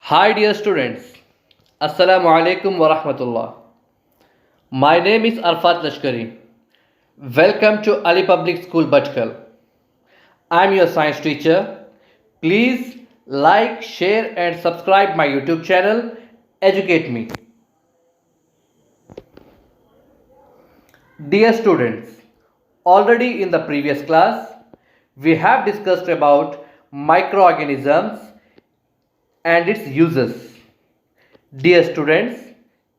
Hi dear students, Assalamu alaikum wa rahmatullah. My name is Arfat Lashkari. Welcome to Ali Public School Bhatkal. I am your science teacher. Please like, share and subscribe my YouTube channel Educate Me. Dear students, already in the previous class we have discussed about microorganisms and its uses. Dear students,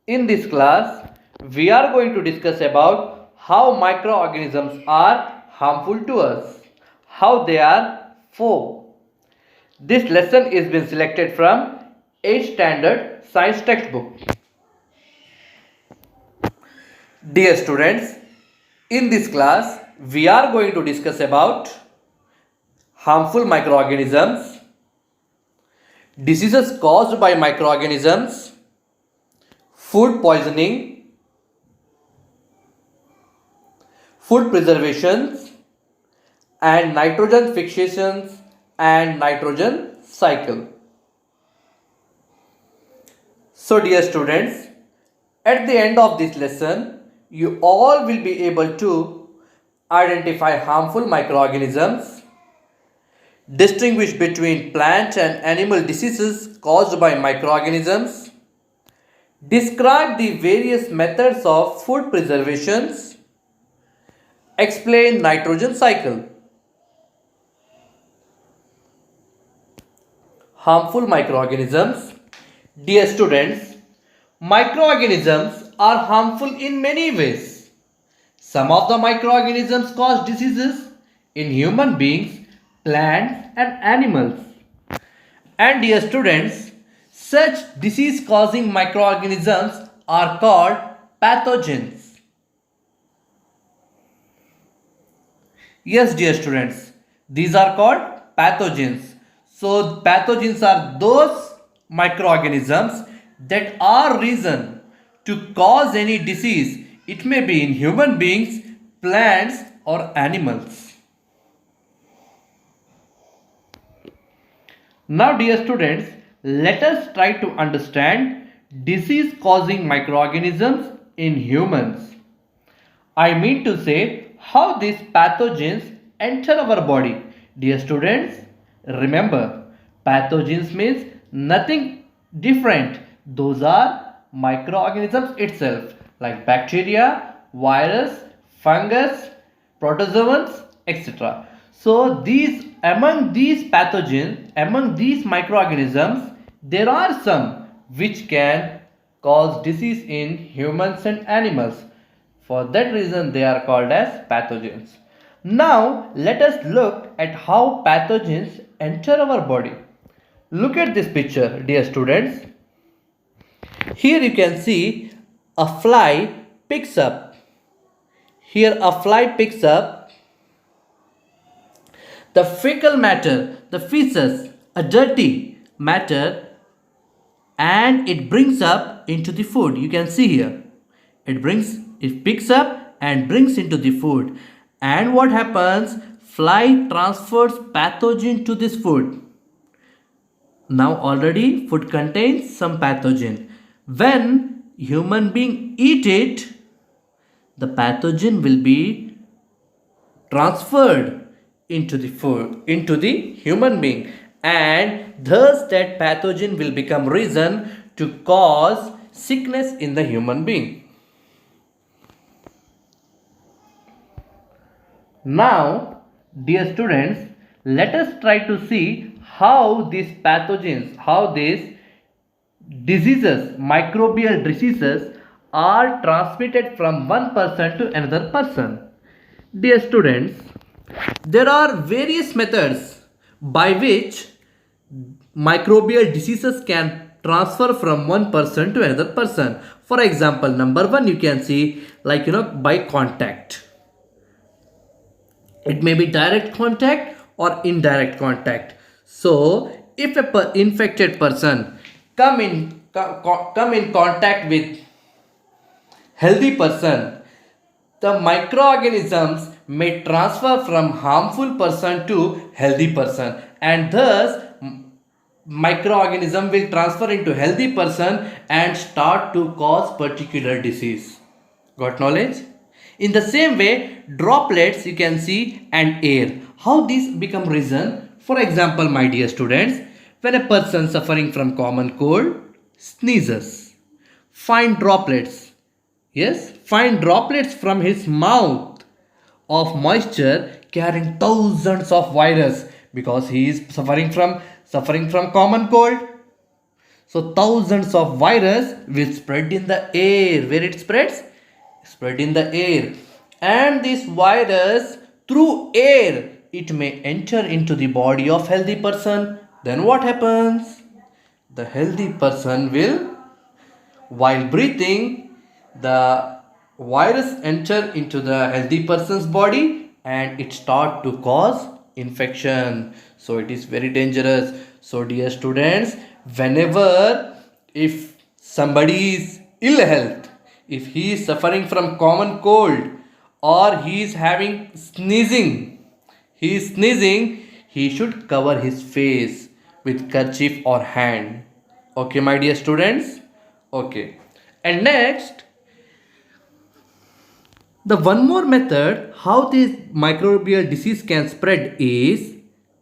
in this class we are going to discuss about how microorganisms are harmful to us, how they are foe. This lesson is been selected from 8th standard science textbook. Dear students, in this class we are going to discuss about harmful microorganisms, diseases caused by microorganisms, food poisoning, food preservations, and nitrogen fixations and nitrogen cycle. So dear students, at the end of this lesson, you all will be able to identify harmful microorganisms, distinguish between plant and animal diseases caused by microorganisms, describe the various methods of food preservations, explain nitrogen cycle. Harmful microorganisms. Dear students, microorganisms are harmful in many ways. Some of the microorganisms cause diseases in human beings, plants and animals. And dear students, such disease causing microorganisms are called pathogens. Yes dear students, these are called pathogens. So pathogens are those microorganisms that are reason to cause any disease. It may be in human beings, plants or animals. Now dear students, let us try to understand disease causing microorganisms in humans. I mean to say how these pathogens enter our body. Dear students, remember pathogens means nothing different. Those are microorganisms itself like bacteria, virus, fungus, protozoans, etc. So among these pathogens, among these microorganisms, there are some which can cause disease in humans and animals. For that reason they are called as pathogens. Now let us look at how pathogens enter our body. Look at this picture dear students. Here you can see a fly picks up. Here a fly picks up the fecal matter, the feces, a dirty matter, and it brings up into the food. You can see here. It picks up and brings into the food. And what happens? Fly transfers pathogen to this food. Now already food contains some pathogen. When human being eat it, the pathogen will be transferred into the food, into the human being, and thus that pathogen will become reason to cause sickness in the human being. Now dear students, let us try to see how these pathogens, how these diseases, microbial diseases are transmitted from one person to another person. Dear students, there are various methods by which microbial diseases can transfer from one person to another person. For example, number one, you can see by contact. It may be direct contact or indirect contact. So if a infected person come in contact with healthy person, the microorganisms may transfer from harmful person to healthy person, and thus microorganism will transfer into healthy person and start to cause particular disease. Got knowledge? In the same way, droplets you can see and air. How these become reason? For example, my dear students, when a person suffering from common cold sneezes, find droplets. Yes, find droplets from his mouth of moisture carrying thousands of virus because he is suffering from common cold. So thousands of virus will spread in the air. Where it spreads? Spread in the air. And this virus through air, it may enter into the body of healthy person. Then what happens? The healthy person will, while breathing, the virus enter into the healthy person's body and it start to cause infection. So it is very dangerous. So dear students, whenever if somebody is ill health, if he is suffering from common cold or he is having sneezing, he should cover his face with kerchief or hand. Okay, my dear students. Okay. And next, the one more method how this microbial disease can spread is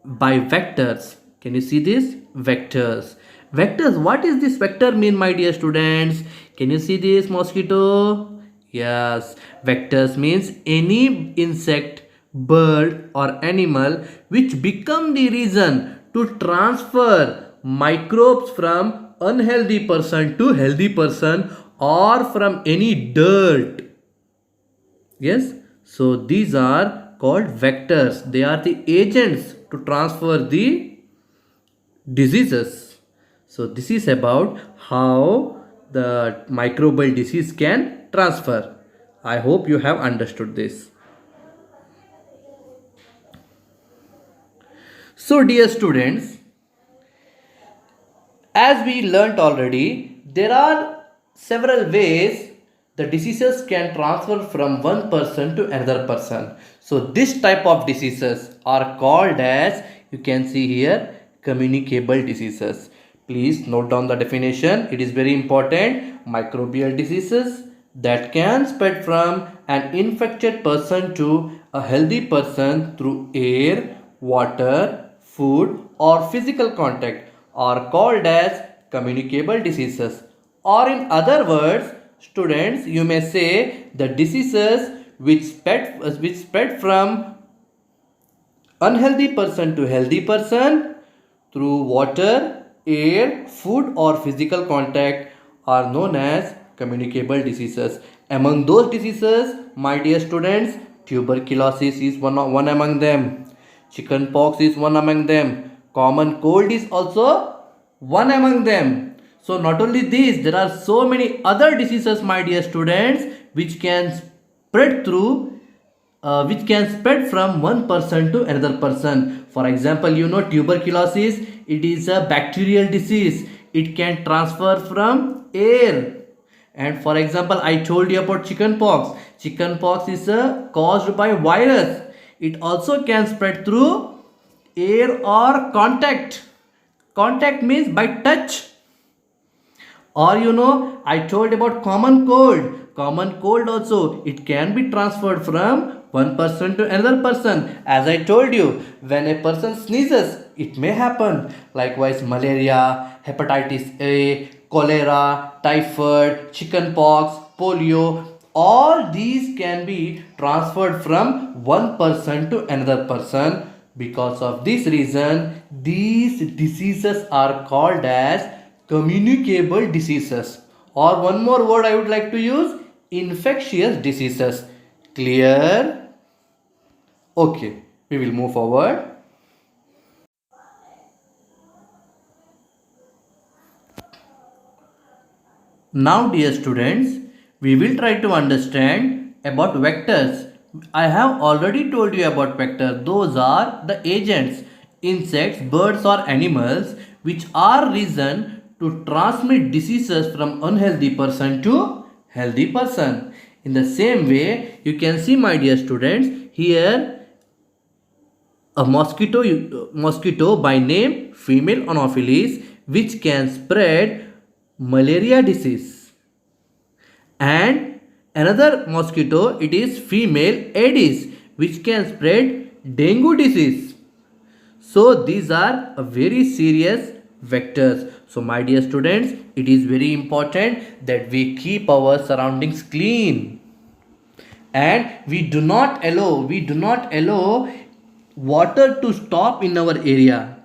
by vectors. Can you see this? Vectors. Vectors. What is this vector mean, my dear students? Can you see this mosquito? Yes. Vectors means any insect, bird or animal which become the reason to transfer microbes from unhealthy person to healthy person or from any dirt. Yes, so these are called vectors. They are the agents to transfer the diseases. So this is about how the microbial disease can transfer. I hope you have understood this. So dear students, as we learnt already, there are several ways the diseases can transfer from one person to another person. So this type of diseases are called as, you can see here, communicable diseases. Please note down the definition. It is very important. Microbial diseases that can spread from an infected person to a healthy person through air, water, food or physical contact are called as communicable diseases. Or in other words, students, you may say the diseases which spread from unhealthy person to healthy person through water, air, food or physical contact are known as communicable diseases. Among those diseases, my dear students, tuberculosis is one among them. Chickenpox is one among them. Common cold is also one among them. So not only these, there are so many other diseases, my dear students, which can spread from one person to another person. For example, you know tuberculosis, it is a bacterial disease. It can transfer from air. And for example, I told you about chickenpox. Chickenpox is caused by virus. It also can spread through air or contact. Contact means by touch. Or you know, I told about common cold. Common cold also, it can be transferred from one person to another person. As I told you, when a person sneezes, it may happen. Likewise, malaria, hepatitis A, cholera, typhoid, chickenpox, polio, all these can be transferred from one person to another person. Because of this reason, these diseases are called as communicable diseases. Or one more word I would like to use, infectious diseases. Clear? Okay, we will move forward. Now dear students, we will try to understand about vectors. I have already told you about vectors. Those are the agents, insects, birds or animals which are reason to transmit diseases from unhealthy person to healthy person. In the same way, you can see, my dear students, here a mosquito by name female Anopheles which can spread malaria disease. And another mosquito, it is female Aedes, which can spread dengue disease. So these are a very serious vectors. So my dear students, it is very important that we keep our surroundings clean, and we do not allow water to stop in our area,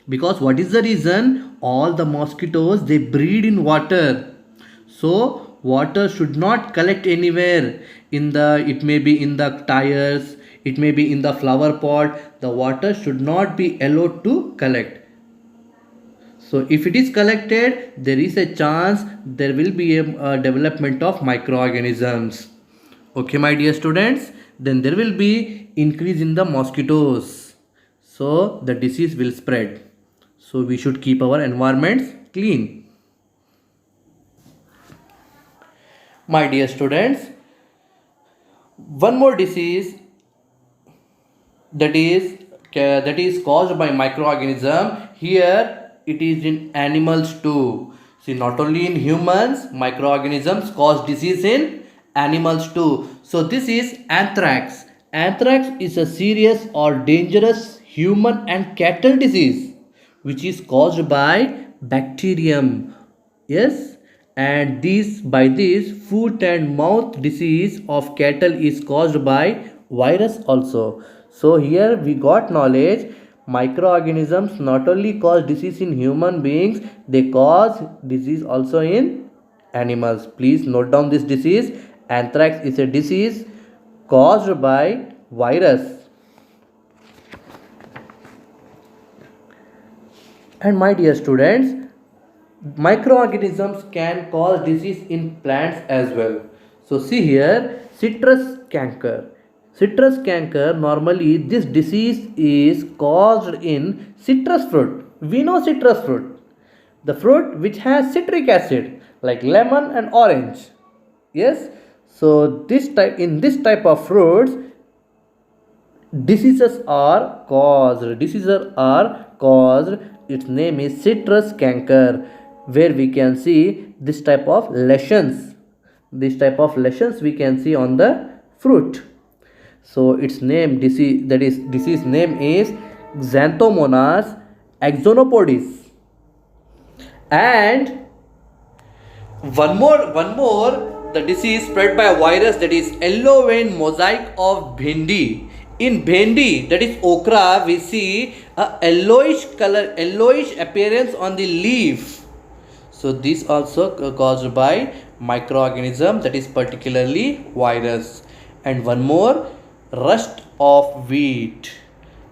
because what is the reason? All the mosquitoes, they breed in water. So water should not collect anywhere in the, it may be in the tires, it may be in the flower pot. The water should not be allowed to collect. So if it is collected, there is a chance there will be a development of microorganisms. Okay, my dear students, then there will be increase in the mosquitoes. So the disease will spread. So we should keep our environments clean. My dear students, one more disease that is caused by microorganism. Here it is in animals too. See, not only in humans, microorganisms cause disease in animals too. So this is anthrax. Anthrax is a serious or dangerous human and cattle disease which is caused by bacterium. Yes, and this foot and mouth disease of cattle is caused by virus also. So here we got knowledge, microorganisms not only cause disease in human beings, they cause disease also in animals. Please note down this disease. Anthrax is a disease caused by virus. And my dear students, microorganisms can cause disease in plants as well. So see here, citrus canker. Citrus canker, normally this disease is caused in citrus fruit. We know citrus fruit, the fruit which has citric acid like lemon and orange. Yes, so this type of fruits, diseases are caused. Its name is citrus canker, where we can see this type of lesions. This type of lesions we can see on the fruit. So its name, disease name is Xanthomonas axonopodis. And one more, the disease spread by a virus, that is yellow vein mosaic of bhendi. In bhendi, that is okra, we see a yellowish color, yellowish appearance on the leaf. So this also caused by microorganism, that is particularly virus. And one more, rust of wheat.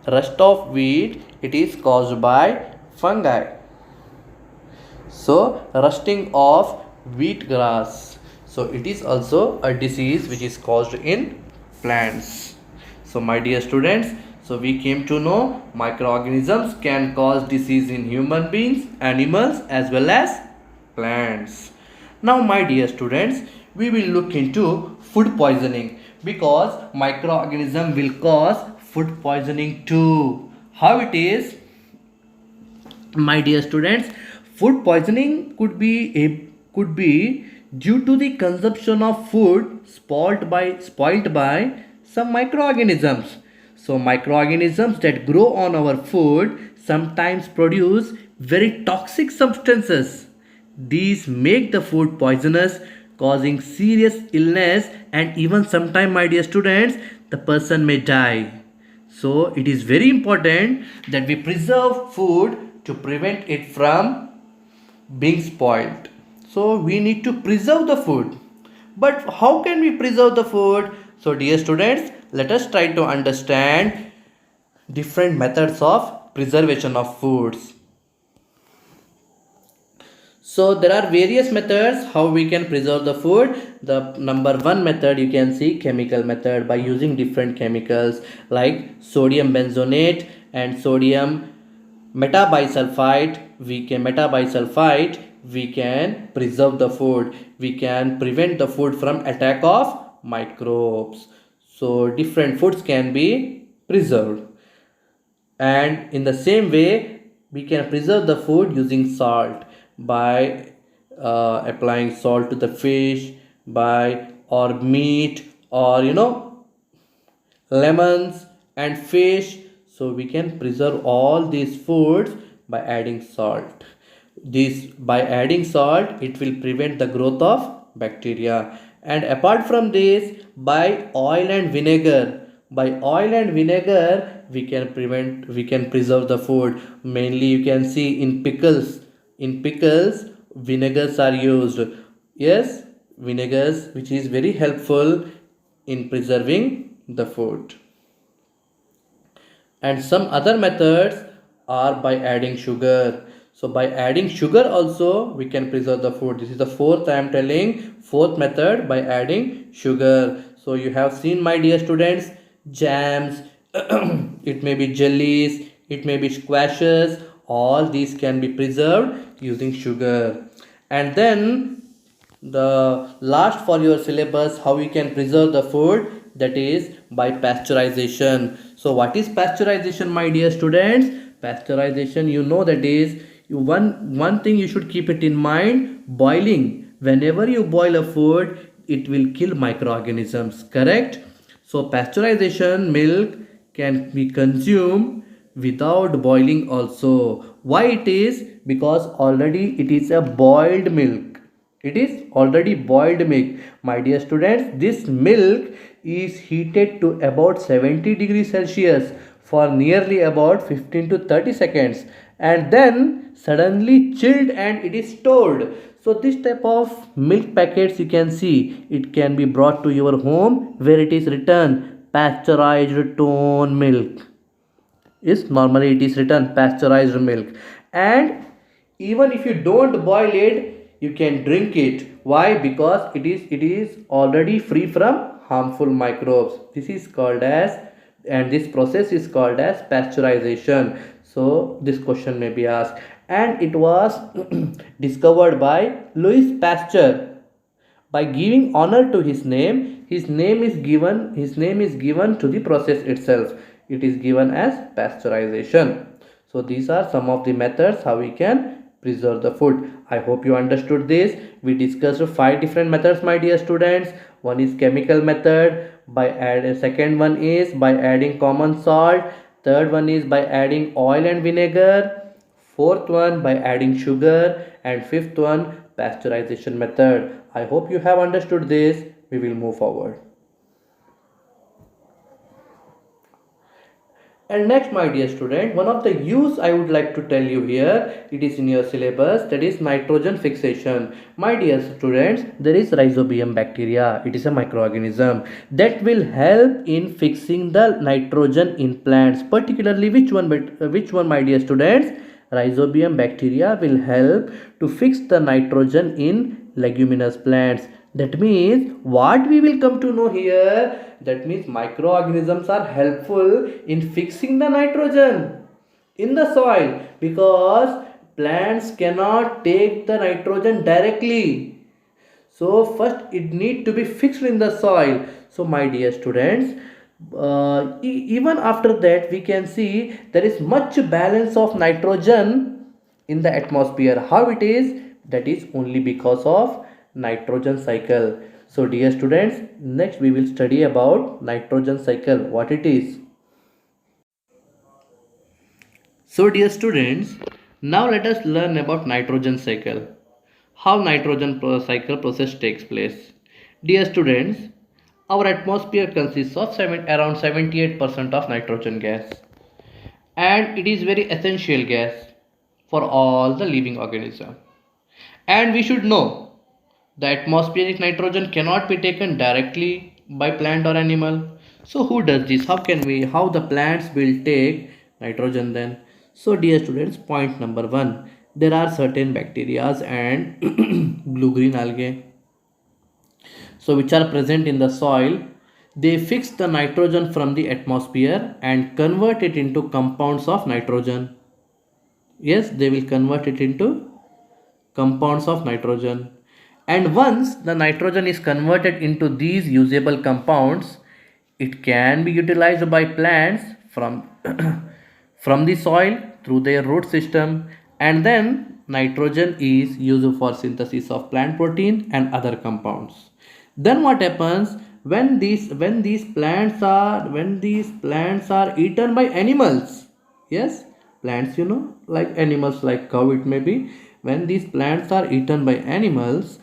Rust of wheat, it is caused by fungi. So rusting of wheat grass, so it is also a disease which is caused in plants. So my dear students, so we came to know microorganisms can cause disease in human beings, animals as well as plants. Now my dear students, we will look into food poisoning, because microorganism will cause food poisoning too. How it is? My dear students, food poisoning could be due to the consumption of food spoiled by some microorganisms. So microorganisms that grow on our food sometimes produce very toxic substances. These make the food poisonous, causing serious illness, and even sometime, my dear students, the person may die. So it is very important that we preserve food to prevent it from being spoiled. So we need to preserve the food. But how can we preserve the food? So dear students, let us try to understand different methods of preservation of foods. So there are various methods how we can preserve the food. The number one method, you can see chemical method, by using different chemicals like sodium benzonate and sodium metabisulfite. We can preserve the food. We can prevent the food from attack of microbes. So different foods can be preserved. And in the same way, we can preserve the food using salt by applying salt to the fish, by or meat, or lemons and fish. So we can preserve all these foods by adding salt. This by adding salt, it will prevent the growth of bacteria. And apart from this, by oil and vinegar, we can preserve the food. Mainly you can see in pickles. In pickles, vinegars are used. Yes, vinegars, which is very helpful in preserving the food. And some other methods are by adding sugar. So by adding sugar also we can preserve the food. This is the fourth I am telling, fourth method, by adding sugar. So you have seen, my dear students, jams, it may be jellies, it may be squashes, all these can be preserved using sugar. And then the last for your syllabus, how we can preserve the food, that is by pasteurization. So what is pasteurization, my dear students? Pasteurization, you know, that is one thing you should keep it in mind: boiling. Whenever you boil a food, it will kill microorganisms, correct? So pasteurization, milk can be consumed without boiling also. Why it is? Because already it is a boiled milk. It is already boiled milk. My dear students, this milk is heated to about 70 degrees Celsius for nearly about 15 to 30 seconds, and then suddenly chilled and it is stored. So this type of milk packets, you can see, it can be brought to your home where it is written pasteurized tone milk. Is normally it is written pasteurized milk. And even if you don't boil it, you can drink it. Why? Because it is already free from harmful microbes. This is called as, and this process is called as pasteurization. So this question may be asked. And it was discovered by Louis Pasteur. By giving honor to his name is given to the process itself. It is given as pasteurization. So these are some of the methods how we can preserve the food. I hope you understood this. We discussed 5 different methods, my dear students. One is chemical method, second one is by adding common salt, third one is by adding oil and vinegar, fourth one by adding sugar, and fifth one, pasteurization method. I hope you have understood this. We will move forward. And next, my dear student, one of the use I would like to tell you here, it is in your syllabus, that is nitrogen fixation. My dear students, there is rhizobium bacteria. It is a microorganism that will help in fixing the nitrogen in plants. Particularly which one, my dear students? Rhizobium bacteria will help to fix the nitrogen in leguminous plants. That means what we will come to know here, that means microorganisms are helpful in fixing the nitrogen in the soil, because plants cannot take the nitrogen directly. So first it need to be fixed in the soil. So my dear students, even after that we can see there is much balance of nitrogen in the atmosphere. How it is? That is only because of nitrogen cycle. So dear students, next we will study about nitrogen cycle, what it is. So dear students, now let us learn about nitrogen cycle. How nitrogen cycle process takes place. Dear students, our atmosphere consists of around 78% of nitrogen gas, and it is very essential gas for all the living organism. And we should know the atmospheric nitrogen cannot be taken directly by plant or animal. So who does this? How the plants will take nitrogen then? So dear students, point number 1, there are certain bacteria and blue green algae, so which are present in the soil. They fix the nitrogen from the atmosphere and convert it into compounds of nitrogen. Yes, they will convert it into compounds of nitrogen. And once the nitrogen is converted into these usable compounds, it can be utilized by plants from from the soil through their root system, and then nitrogen is used for synthesis of plant protein and other compounds. Then what happens when these plants are eaten by animals? Yes, plants, like animals, like cow it may be. When these plants are eaten by animals,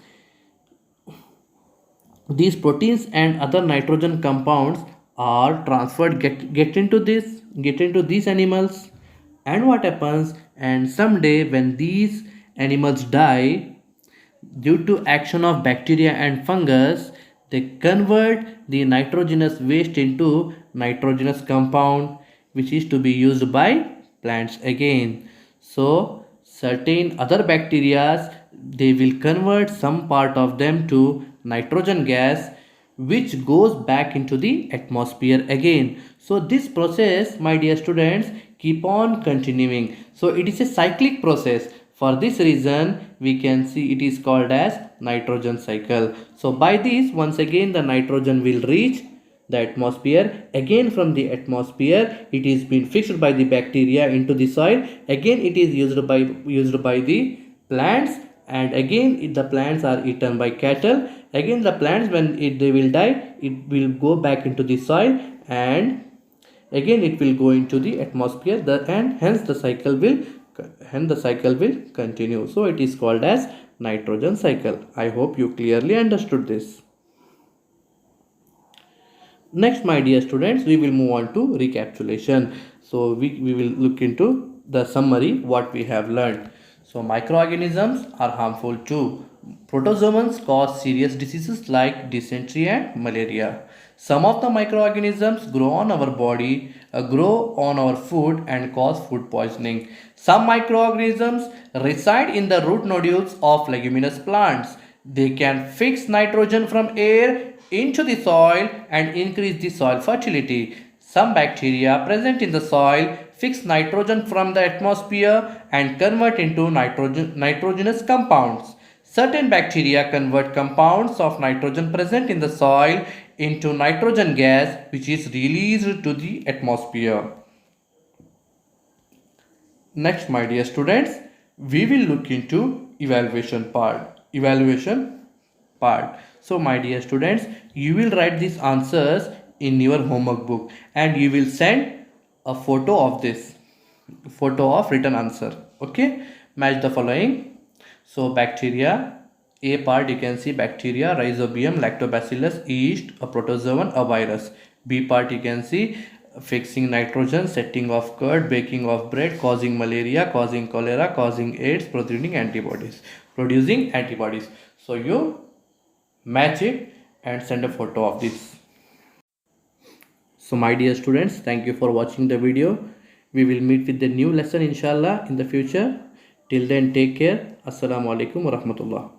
these proteins and other nitrogen compounds are transferred, get into these animals. And what happens, and someday when these animals die due to action of bacteria and fungus, they convert the nitrogenous waste into nitrogenous compound, which is to be used by plants again. So certain other bacteria, they will convert some part of them to nitrogen gas, which goes back into the atmosphere again. So this process, my dear students, keep on continuing. So it is a cyclic process. For this reason, we can see it is called as nitrogen cycle. So by this, once again the nitrogen will reach the atmosphere. Again from the atmosphere, it is been fixed by the bacteria into the soil. Again it is used by the plants, and again if the plants are eaten by cattle, again the plants, when they will die, it will go back into the soil, and again it will go into the atmosphere, and hence the cycle will continue. So it is called as nitrogen cycle. I hope you clearly understood this. Next, my dear students, we will move on to recapitulation. So we will look into the summary what we have learned. So microorganisms are harmful too. Protozoans cause serious diseases like dysentery and malaria. Some of the microorganisms grow on our body, grow on our food and cause food poisoning. Some microorganisms reside in the root nodules of leguminous plants. They can fix nitrogen from air into the soil and increase the soil fertility. Some bacteria present in the soil fix nitrogen from the atmosphere and convert into nitrogenous compounds. Certain bacteria convert compounds of nitrogen present in the soil into nitrogen gas, which is released to the atmosphere. Next, my dear students, we will look into evaluation part. So my dear students, you will write these answers in your homework book, and you will send a photo of written answer. Okay, match the following. So bacteria, A part you can see bacteria, rhizobium, lactobacillus, yeast, a protozoan, a virus. B part you can see fixing nitrogen, setting of curd, baking of bread, causing malaria, causing cholera, causing AIDS, producing antibodies. So you match it and send a photo of this. So my dear students, thank you for watching the video. We will meet with the new lesson inshallah in the future. Till then, take care. Assalamu alaikum wa rahmatullah.